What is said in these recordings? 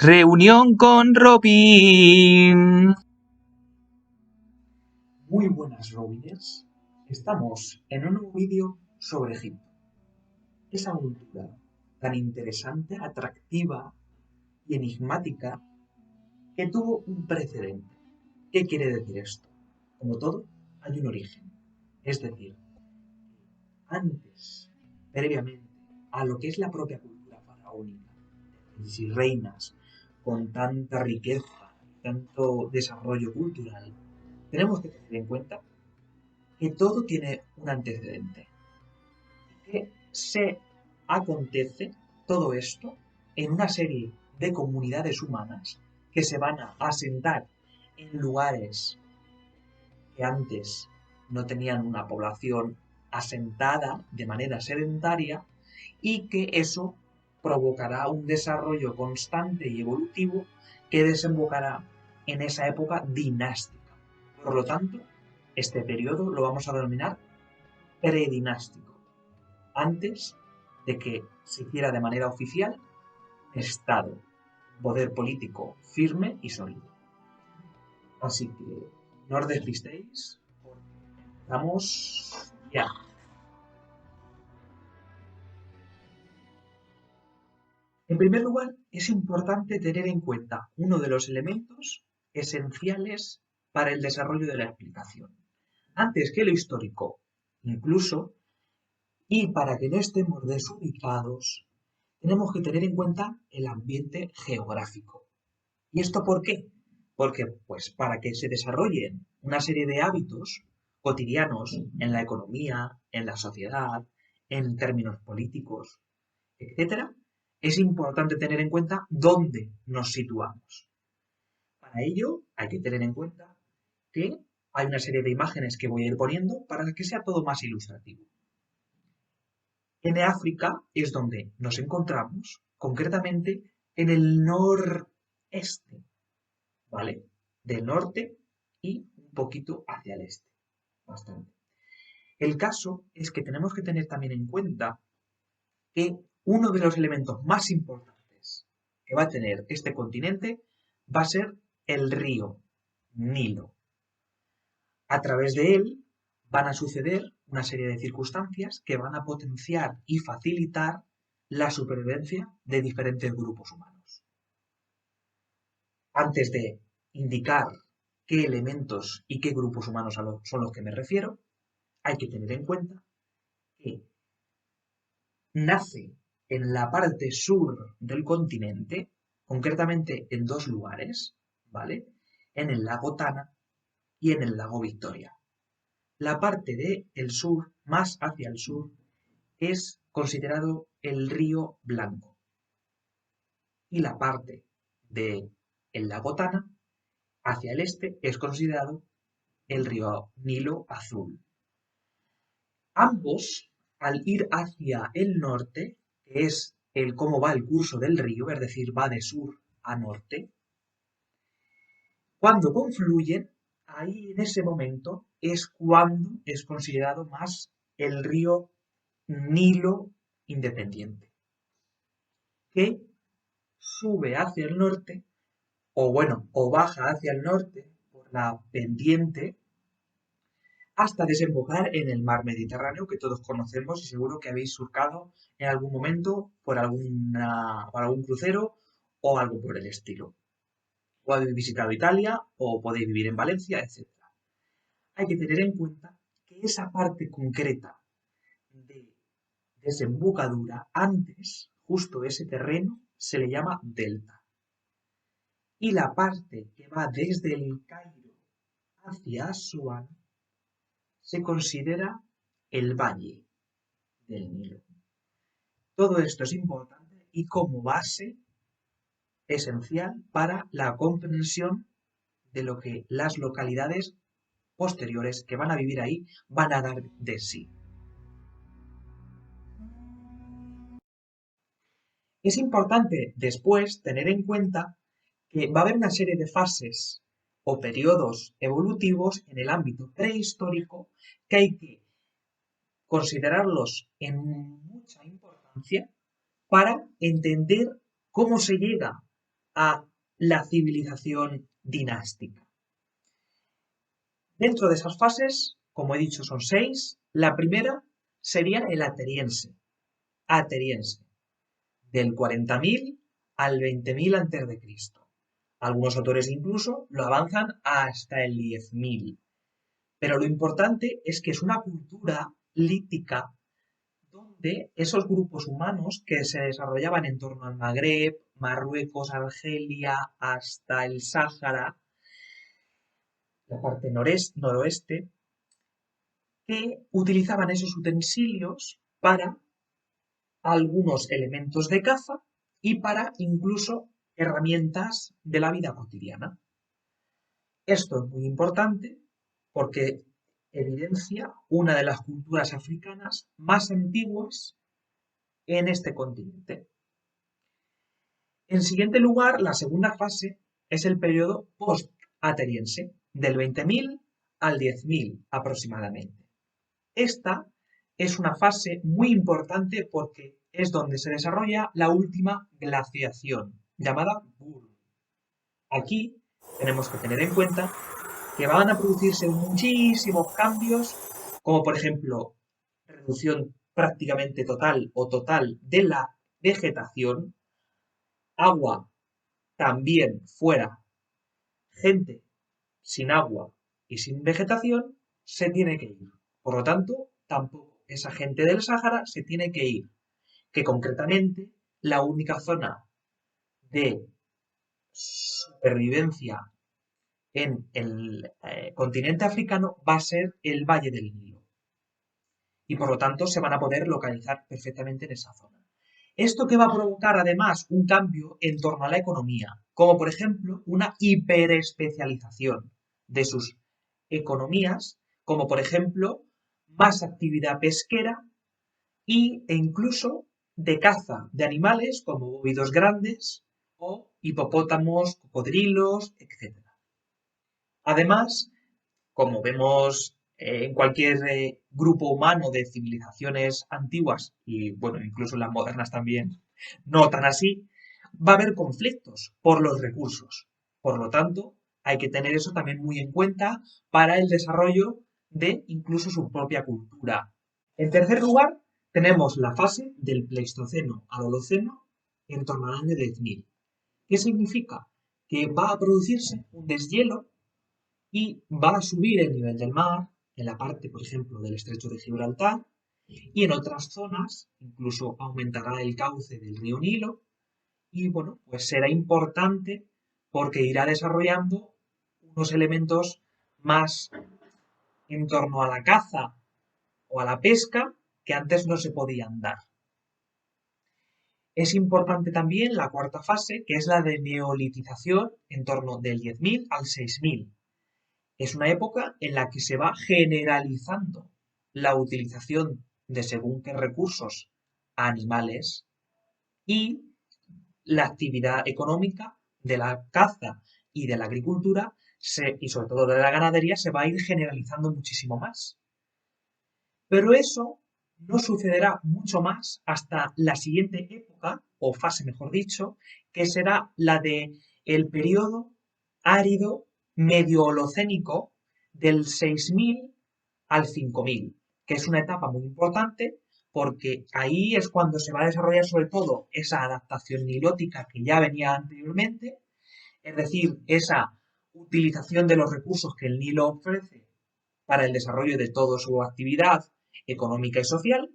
Reunión con Robin. Muy buenas, Robiners. Estamos en un nuevo vídeo sobre Egipto. Esa cultura tan interesante, atractiva y enigmática que tuvo un precedente. ¿Qué quiere decir esto? Como todo, hay un origen. Es decir, antes, previamente, a lo que es la propia cultura faraónica, y reinas con tanta riqueza, tanto desarrollo cultural, tenemos que tener en cuenta que todo tiene un antecedente. Que se acontece todo esto en una serie de comunidades humanas que se van a asentar en lugares que antes no tenían una población asentada de manera sedentaria y que eso provocará un desarrollo constante y evolutivo que desembocará en esa época dinástica. Por lo tanto, este periodo lo vamos a denominar predinástico, antes de que se hiciera de manera oficial Estado, poder político firme y sólido. Así que no os despistéis, vamos ya. En primer lugar, es importante tener en cuenta uno de los elementos esenciales para el desarrollo de la explicación. Antes que lo histórico, incluso, y para que no estemos desubicados, tenemos que tener en cuenta el ambiente geográfico. ¿Y esto por qué? Porque, pues, para que se desarrollen una serie de hábitos cotidianos en la economía, en la sociedad, en términos políticos, etcétera, es importante tener en cuenta dónde nos situamos. Para ello, hay que tener en cuenta que hay una serie de imágenes que voy a ir poniendo para que sea todo más ilustrativo. En África es donde nos encontramos, concretamente en el noreste, ¿vale? Del norte y un poquito hacia el este, bastante. El caso es que tenemos que tener también en cuenta que uno de los elementos más importantes que va a tener este continente va a ser el río Nilo. A través de él van a suceder una serie de circunstancias que van a potenciar y facilitar la supervivencia de diferentes grupos humanos. Antes de indicar qué elementos y qué grupos humanos son los que me refiero, hay que tener en cuenta que nace en la parte sur del continente, concretamente en dos lugares, ¿vale? En el lago Tana y en el lago Victoria. La parte del sur, más hacia el sur, es considerado el río Blanco. Y la parte del lago Tana, hacia el este, es considerado el río Nilo Azul. Ambos, al ir hacia el norte, que es el cómo va el curso del río, es decir, va de sur a norte, cuando confluyen, ahí en ese momento es cuando es considerado más el río Nilo independiente, que sube hacia el norte, o bueno, o baja hacia el norte por la pendiente hasta desembocar en el mar Mediterráneo que todos conocemos y seguro que habéis surcado en algún momento por algún crucero o algo por el estilo. O habéis visitado Italia o podéis vivir en Valencia, etc. Hay que tener en cuenta que esa parte concreta de desembocadura, antes, justo ese terreno, se le llama delta. Y la parte que va desde el Cairo hacia Asuán se considera el valle del Nilo. Todo esto es importante y como base esencial para la comprensión de lo que las localidades posteriores que van a vivir ahí van a dar de sí. Es importante después tener en cuenta que va a haber una serie de fases o periodos evolutivos en el ámbito prehistórico que hay que considerarlos en mucha importancia para entender cómo se llega a la civilización dinástica. Dentro de esas fases, como he dicho, son 6. La primera sería el ateniense, del 40.000 al 20.000 a.C. Algunos autores incluso lo avanzan hasta el 10.000. Pero lo importante es que es una cultura lítica donde esos grupos humanos que se desarrollaban en torno al Magreb, Marruecos, Argelia, hasta el Sáhara, la parte noroeste, que utilizaban esos utensilios para algunos elementos de caza y para incluso herramientas de la vida cotidiana. Esto es muy importante porque evidencia una de las culturas africanas más antiguas en este continente. En siguiente lugar, la segunda fase es el periodo post-ateniense, del 20.000 al 10.000 aproximadamente. Esta es una fase muy importante porque es donde se desarrolla la última glaciación, llamada Burn. Aquí tenemos que tener en cuenta que van a producirse muchísimos cambios, como por ejemplo reducción prácticamente total o total de la vegetación, agua también fuera, gente sin agua y sin vegetación se tiene que ir. Por lo tanto, tampoco esa gente del Sáhara se tiene que ir, que concretamente la única zona de supervivencia en el continente africano va a ser el Valle del Nilo. Y por lo tanto se van a poder localizar perfectamente en esa zona. Esto que va a provocar además un cambio en torno a la economía, como por ejemplo una hiperespecialización de sus economías, como por ejemplo más actividad pesquera e incluso de caza de animales como bóvidos grandes o hipopótamos, cocodrilos, etc. Además, como vemos en cualquier grupo humano de civilizaciones antiguas y bueno, incluso en las modernas también, no tan así, va a haber conflictos por los recursos. Por lo tanto, hay que tener eso también muy en cuenta para el desarrollo de incluso su propia cultura. En tercer lugar, tenemos la fase del Pleistoceno al Holoceno en torno al año 10.000. ¿Qué significa? Que va a producirse un deshielo y va a subir el nivel del mar en la parte, por ejemplo, del estrecho de Gibraltar y en otras zonas incluso aumentará el cauce del río Nilo y bueno, pues será importante porque irá desarrollando unos elementos más en torno a la caza o a la pesca que antes no se podían dar. Es importante también la cuarta fase, que es la de neolitización en torno del 10.000 al 6.000. Es una época en la que se va generalizando la utilización de según qué recursos animales y la actividad económica de la caza y de la agricultura y sobre todo de la ganadería se va a ir generalizando muchísimo más. Pero eso no sucederá mucho más hasta la siguiente época, o fase mejor dicho, que será la de el periodo árido medio holocénico del 6.000 al 5.000, que es una etapa muy importante porque ahí es cuando se va a desarrollar sobre todo esa adaptación nilótica que ya venía anteriormente, es decir, esa utilización de los recursos que el Nilo ofrece para el desarrollo de toda su actividad económica y social,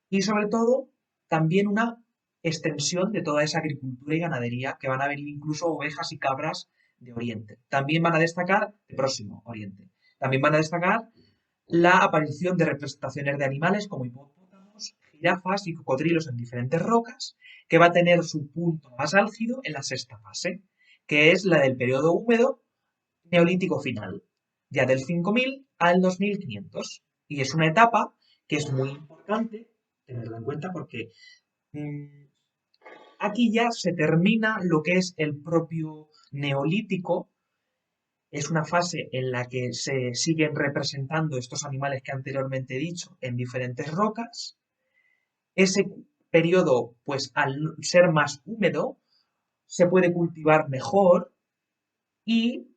y sobre todo también una extensión de toda esa agricultura y ganadería que van a venir incluso ovejas y cabras de Oriente. También van a destacar el Próximo Oriente. También van a destacar la aparición de representaciones de animales como hipopótamos, jirafas y cocodrilos en diferentes rocas, que va a tener su punto más álgido en la sexta fase, que es la del periodo húmedo neolítico final, ya del 5.000 al 2.500. Y es una etapa que es muy importante tenerla en cuenta porque aquí ya se termina lo que es el propio neolítico. Es una fase en la que se siguen representando estos animales que anteriormente he dicho en diferentes rocas. Ese periodo, pues al ser más húmedo, se puede cultivar mejor y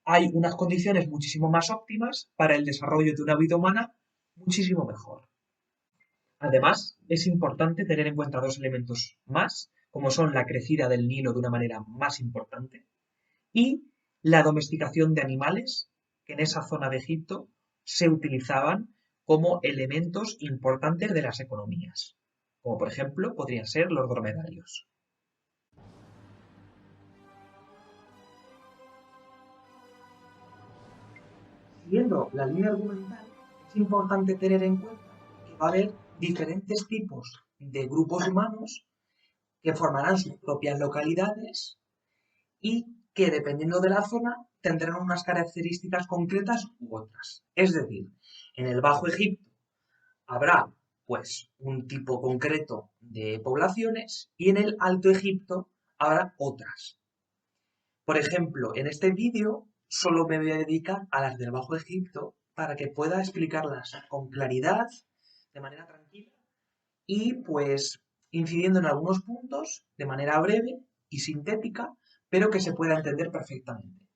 hay unas condiciones muchísimo más óptimas para el desarrollo de una vida humana muchísimo mejor. Además, es importante tener en cuenta dos elementos más, como son la crecida del Nilo de una manera más importante y la domesticación de animales que en esa zona de Egipto se utilizaban como elementos importantes de las economías, como por ejemplo podrían ser los dromedarios. Siguiendo la línea argumental, es importante tener en cuenta que va a haber diferentes tipos de grupos humanos que formarán sus propias localidades y que dependiendo de la zona tendrán unas características concretas u otras. Es decir, en el Bajo Egipto habrá pues un tipo concreto de poblaciones y en el Alto Egipto habrá otras. Por ejemplo, en este vídeo solo me voy a dedicar a las del Bajo Egipto para que pueda explicarlas con claridad, de manera tranquila y pues incidiendo en algunos puntos de manera breve y sintética, pero que se pueda entender perfectamente.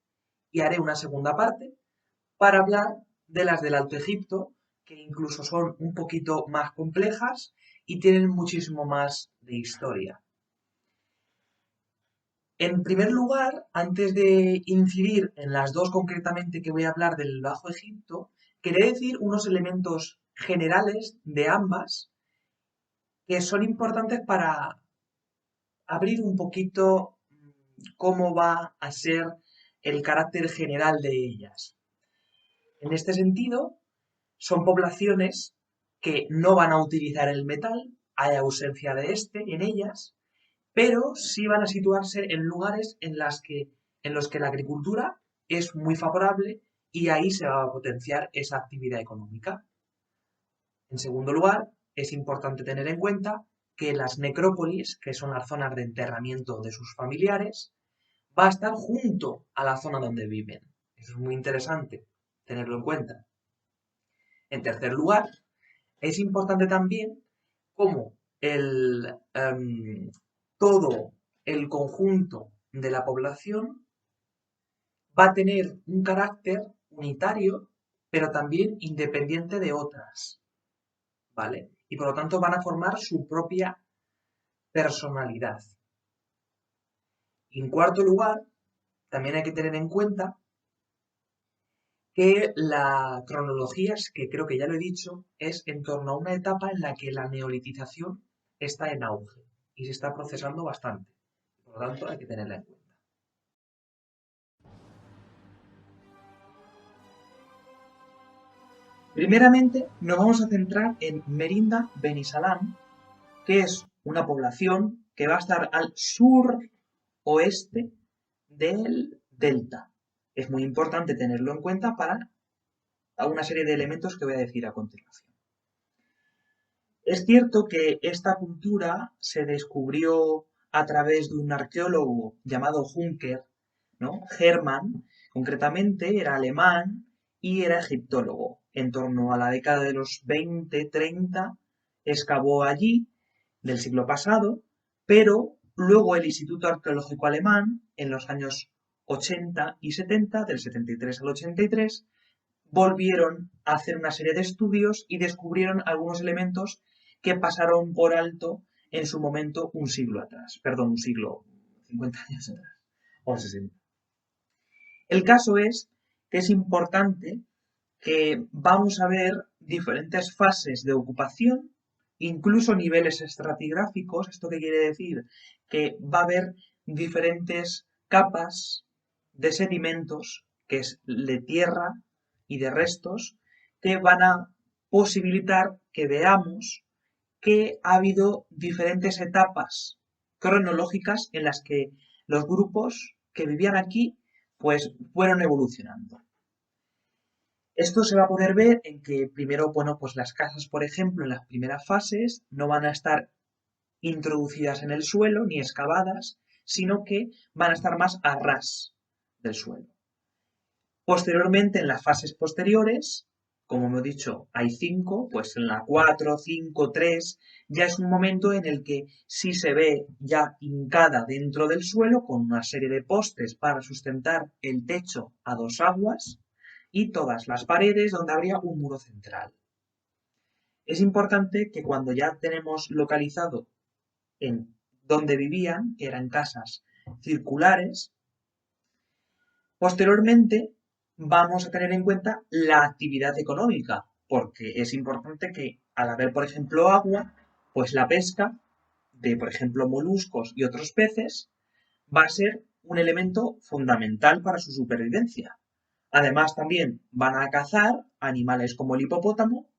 Y haré una segunda parte para hablar de las del Alto Egipto, que incluso son un poquito más complejas y tienen muchísimo más de historia. En primer lugar, antes de incidir en las dos concretamente que voy a hablar del Bajo Egipto, quería decir unos elementos generales de ambas que son importantes para abrir un poquito cómo va a ser el carácter general de ellas. En este sentido, son poblaciones que no van a utilizar el metal, hay ausencia de este en ellas, pero sí van a situarse en lugares en los que la agricultura es muy favorable y ahí se va a potenciar esa actividad económica. En segundo lugar, es importante tener en cuenta que las necrópolis, que son las zonas de enterramiento de sus familiares, va a estar junto a la zona donde viven. Eso es muy interesante tenerlo en cuenta. En tercer lugar, es importante también cómo todo el conjunto de la población va a tener un carácter unitario, pero también independiente de otras, ¿vale? Y por lo tanto van a formar su propia personalidad. Y en cuarto lugar, también hay que tener en cuenta que la cronología, que creo que ya lo he dicho, es en torno a una etapa en la que la neolitización está en auge y se está procesando bastante. Por lo tanto, hay que tenerla en cuenta. Primeramente, nos vamos a centrar en Merinda Beni Salam, que es una población que va a estar al sur-oeste del delta. Es muy importante tenerlo en cuenta para una serie de elementos que voy a decir a continuación. Es cierto que esta cultura se descubrió a través de un arqueólogo llamado Juncker, ¿no? Hermann, concretamente, era alemán y era egiptólogo. En torno a la década de los 20-30 excavó allí del siglo pasado, pero luego el Instituto Arqueológico Alemán, en los años 80 y 70, del 73 al 83, volvieron a hacer una serie de estudios y descubrieron algunos elementos que pasaron por alto en su momento un siglo atrás. Perdón, un siglo, 50 años atrás, o 60. El caso es que es importante que vamos a ver diferentes fases de ocupación, incluso niveles estratigráficos. ¿Esto qué quiere decir? Que va a haber diferentes capas de sedimentos, que es de tierra y de restos, que van a posibilitar que veamos que ha habido diferentes etapas cronológicas en las que los grupos que vivían aquí pues fueron evolucionando. Esto se va a poder ver en que primero, bueno, pues las casas, por ejemplo, en las primeras fases no van a estar introducidas en el suelo ni excavadas, sino que van a estar más a ras del suelo. Posteriormente, en las fases posteriores, como hemos dicho, hay 5, pues en la 4, 5, 3, ya es un momento en el que sí se ve ya hincada dentro del suelo con una serie de postes para sustentar el techo a 2 aguas y todas las paredes donde habría un muro central. Es importante que cuando ya tenemos localizado en dónde vivían, que eran casas circulares, posteriormente vamos a tener en cuenta la actividad económica, porque es importante que al haber, por ejemplo, agua, pues la pesca de, por ejemplo, moluscos y otros peces va a ser un elemento fundamental para su supervivencia. Además, también van a cazar animales como el hipopótamo,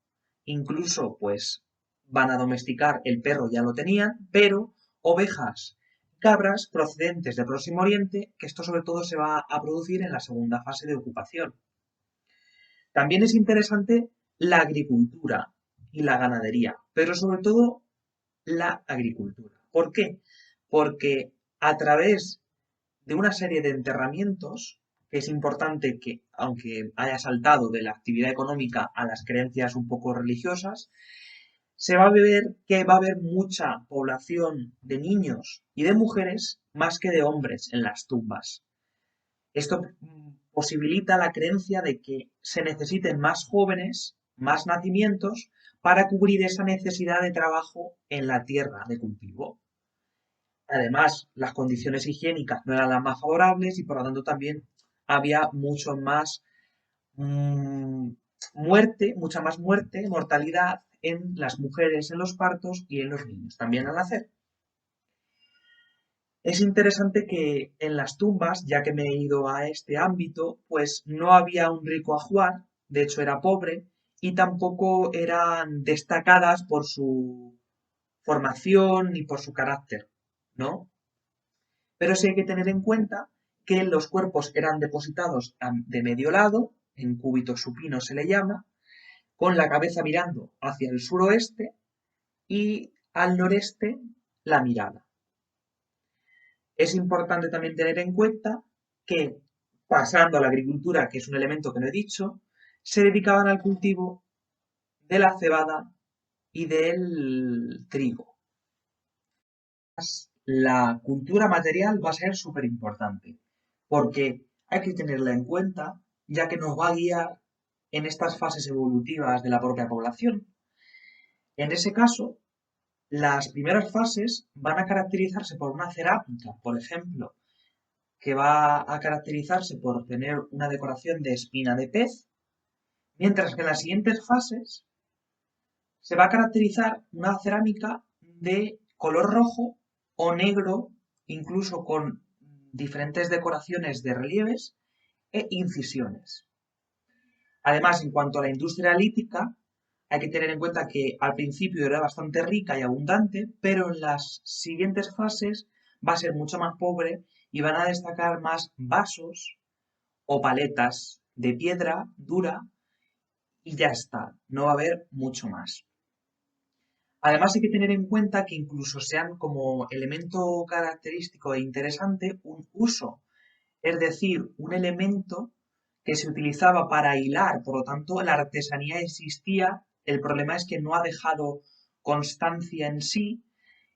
incluso pues van a domesticar el perro, ya lo tenían, pero ovejas, cabras procedentes del Próximo Oriente, que esto sobre todo se va a producir en la segunda fase de ocupación. También es interesante la agricultura y la ganadería, pero sobre todo la agricultura. ¿Por qué? Porque a través de una serie de enterramientos, que es importante que, aunque haya saltado de la actividad económica a las creencias un poco religiosas, se va a ver que va a haber mucha población de niños y de mujeres más que de hombres en las tumbas. Esto posibilita la creencia de que se necesiten más jóvenes, más nacimientos, para cubrir esa necesidad de trabajo en la tierra de cultivo. Además, las condiciones higiénicas no eran las más favorables y por lo tanto también había mucho más mm, mucha más muerte, mortalidad en las mujeres en los partos y en los niños también al nacer. Es interesante que en las tumbas, ya que me he ido a este ámbito, pues no había un rico ajuar, de hecho era pobre, y tampoco eran destacadas por su formación ni por su carácter, ¿no? Pero sí hay que tener en cuenta que los cuerpos eran depositados de medio lado, en cúbito supino se le llama, con la cabeza mirando hacia el suroeste y al noreste la mirada. Es importante también tener en cuenta que, pasando a la agricultura, que es un elemento que no he dicho, se dedicaban al cultivo de la cebada y del trigo. La cultura material va a ser súper importante, porque hay que tenerla en cuenta, ya que nos va a guiar en estas fases evolutivas de la propia población. En ese caso, las primeras fases van a caracterizarse por una cerámica, por ejemplo, que va a caracterizarse por tener una decoración de espina de pez, mientras que en las siguientes fases se va a caracterizar una cerámica de color rojo o negro, incluso con diferentes decoraciones de relieves e incisiones. Además, en cuanto a la industria lítica, hay que tener en cuenta que al principio era bastante rica y abundante, pero en las siguientes fases va a ser mucho más pobre y van a destacar más vasos o paletas de piedra dura y ya está, no va a haber mucho más. Además hay que tener en cuenta que incluso sean como elemento característico e interesante un uso, es decir, un elemento que se utilizaba para hilar, por lo tanto la artesanía existía, el problema es que no ha dejado constancia en sí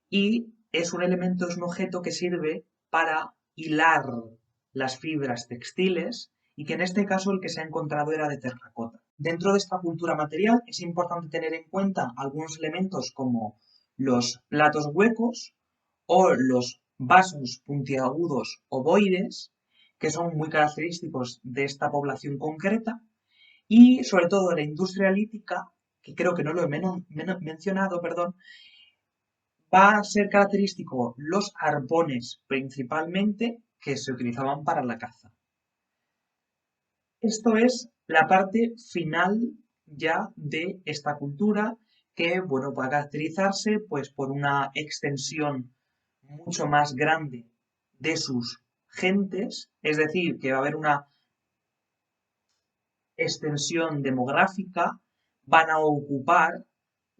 y es un elemento, es un objeto que sirve para hilar las fibras textiles y que en este caso el que se ha encontrado era de terracota. Dentro de esta cultura material es importante tener en cuenta algunos elementos como los platos huecos o los vasos puntiagudos ovoides, que son muy característicos de esta población concreta, y sobre todo la industria lítica, que creo que no lo he mencionado, perdón, va a ser característico los arpones principalmente que se utilizaban para la caza. Esto es la parte final ya de esta cultura que, bueno, va a caracterizarse pues por una extensión mucho más grande de sus gentes, es decir, que va a haber una extensión demográfica, van a ocupar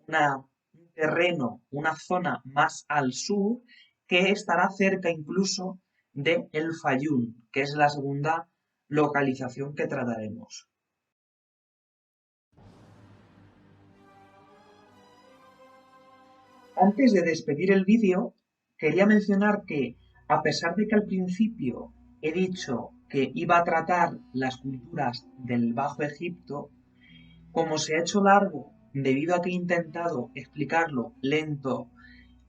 un terreno, una zona más al sur, que estará cerca incluso de El Fayum, que es la segunda localización que trataremos. Antes de despedir el vídeo, quería mencionar que, a pesar de que al principio he dicho que iba a tratar las culturas del Bajo Egipto, como se ha hecho largo debido a que he intentado explicarlo lento,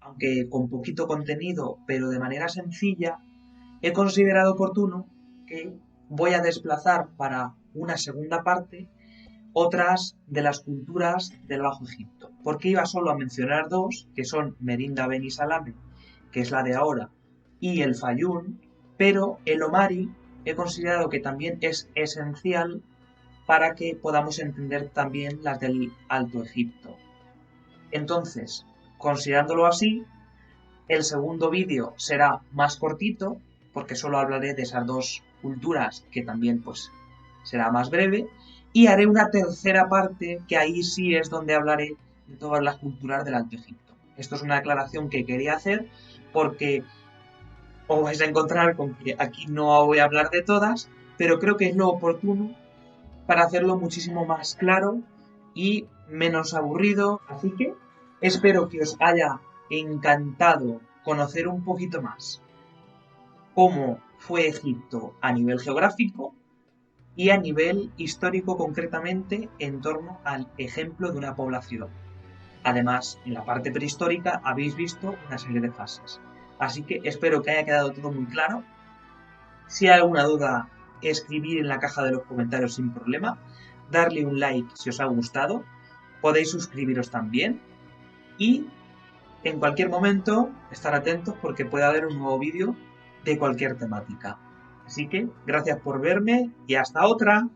aunque con poquito contenido, pero de manera sencilla, he considerado oportuno que voy a desplazar para una segunda parte otras de las culturas del Bajo Egipto, porque iba solo a mencionar dos, que son Merinda Beni Salame, que es la de ahora, y el Fayún, pero el Omari he considerado que también es esencial para que podamos entender también las del Alto Egipto. Entonces, considerándolo así, el segundo vídeo será más cortito, porque solo hablaré de esas dos culturas, que también pues será más breve, y haré una tercera parte, que ahí sí es donde hablaré de todas las culturas del Alto Egipto. Esto es una aclaración que quería hacer, porque os vais a encontrar con que aquí no voy a hablar de todas, pero creo que es lo oportuno para hacerlo muchísimo más claro y menos aburrido. Así que espero que os haya encantado conocer un poquito más cómo fue Egipto a nivel geográfico y a nivel histórico, concretamente en torno al ejemplo de una población. Además, en la parte prehistórica habéis visto una serie de fases. Así que espero que haya quedado todo muy claro. Si hay alguna duda, escribir en la caja de los comentarios sin problema. Darle un like si os ha gustado. Podéis suscribiros también. Y en cualquier momento estar atentos porque puede haber un nuevo vídeo de cualquier temática. Así que gracias por verme y hasta otra.